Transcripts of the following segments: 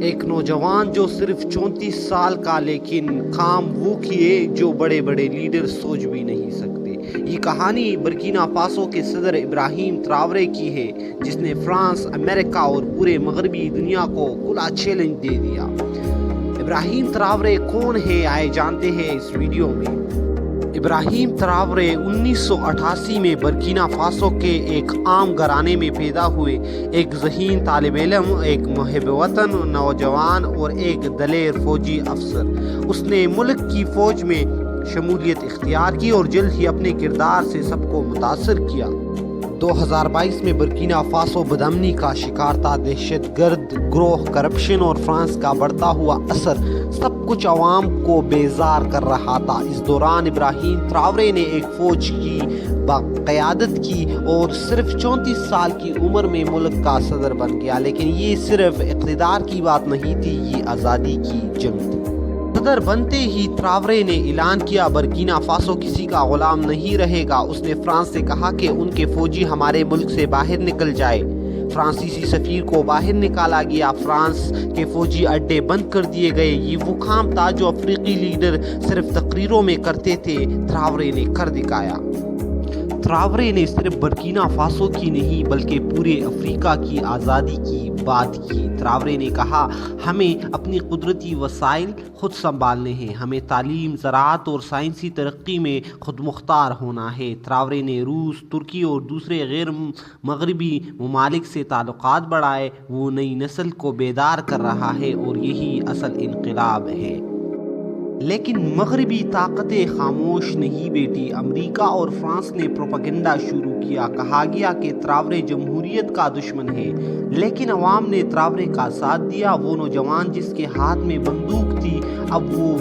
ایک نوجوان جو صرف 34 سال کا، لیکن کام وہ کیے جو بڑے بڑے لیڈر سوچ بھی نہیں سکتے۔ یہ کہانی برکینا فاسو کے صدر ابراہیم تراورے کی ہے، جس نے فرانس، امریکہ اور پورے مغربی دنیا کو کھلا چیلنج دے دیا۔ ابراہیم تراورے کون ہے، آئے جانتے ہیں اس ویڈیو میں۔ ابراہیم تراورے 1988 میں برکینا فاسو کے ایک عام گھرانے میں پیدا ہوئے۔ ایک ذہین طالب علم، ایک محب وطن نوجوان اور ایک دلیر فوجی افسر، اس نے ملک کی فوج میں شمولیت اختیار کی اور جلد ہی اپنے کردار سے سب کو متاثر کیا۔ 2022 میں برکینا فاسو بدامنی کا شکار تھا۔ دہشت گرد گروہ، کرپشن اور فرانس کا بڑھتا ہوا اثر، سب کچھ عوام کو بیزار کر رہا تھا۔ اس دوران ابراہیم تراورے نے ایک فوج کی قیادت کی اور صرف 34 سال کی عمر میں ملک کا صدر بن گیا۔ لیکن یہ صرف اقتدار کی بات نہیں تھی، یہ آزادی کی جنگ تھی۔ صدر بنتے ہی تراورے نے اعلان کیا، برکینا فاسو کسی کا غلام نہیں رہے گا۔ اس نے فرانس سے کہا کہ ان کے فوجی ہمارے ملک سے باہر نکل جائے۔ فرانسیسی سفیر کو باہر نکالا گیا، فرانس کے فوجی اڈے بند کر دیے گئے۔ یہ وہ کام تھا جو افریقی لیڈر صرف تقریروں میں کرتے تھے، تراورے نے کر دکھایا۔ تراورے نے صرف برکینا فاسو کی نہیں بلکہ پورے افریقہ کی آزادی کی بات کی۔ تراورے نے کہا، ہمیں اپنی قدرتی وسائل خود سنبھالنے ہیں، ہمیں تعلیم، زراعت اور سائنسی ترقی میں خود مختار ہونا ہے۔ تراورے نے روس، ترکی اور دوسرے غیر مغربی ممالک سے تعلقات بڑھائے۔ وہ نئی نسل کو بیدار کر رہا ہے اور یہی اصل انقلاب ہے۔ لیکن مغربی طاقتیں خاموش نہیں بیٹھی۔ امریکہ اور فرانس نے پروپیگنڈا شروع کیا۔ کہا گیا کہ تراورے جمہوریت کا دشمن ہے، لیکن عوام نے تراورے کا ساتھ دیا۔ وہ نوجوان جس کے ہاتھ میں بندوق تھی، اب وہ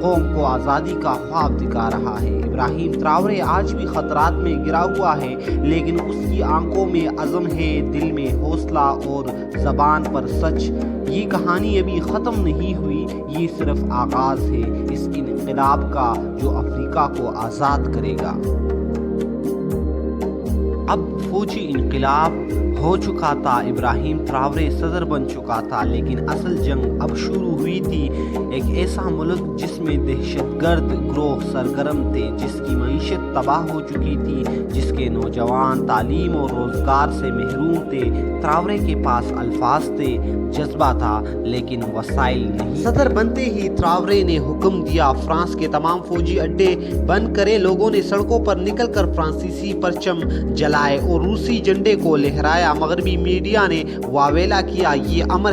قوم کو آزادی کا خواب دکھا رہا ہے۔ ابراہیم تراورے آج بھی خطرات میں گرا ہوا ہے، لیکن اس کی آنکھوں میں عزم ہے، دل میں حوصلہ اور زبان پر سچ۔ یہ کہانی ابھی ختم نہیں ہوئی، یہ صرف آغاز ہے اس انقلاب کا جو افریقہ کو آزاد کرے گا۔ اب فوجی انقلاب ہو چکا تھا، ابراہیم تراورے صدر بن چکا تھا، لیکن اصل جنگ اب شروع ہوئی تھی۔ ایک ایسا ملک جس میں دہشت گرد گروہ سرگرم تھے، جس کی معیشت تباہ ہو چکی تھی، جس کے نوجوان تعلیم اور روزگار سے محروم تھے۔ تراورے کے پاس الفاظ تھے، جذبہ تھا، لیکن وسائل نہیں۔ صدر بنتے ہی تراورے نے حکم دیا، فرانس کے تمام فوجی اڈے بند کرے۔ لوگوں نے سڑکوں پر نکل کر فرانسیسی پرچم جلائے اور روسی جھنڈے کو لہرایا۔ مغربی میڈیا نے واویلا کیا، یہ امر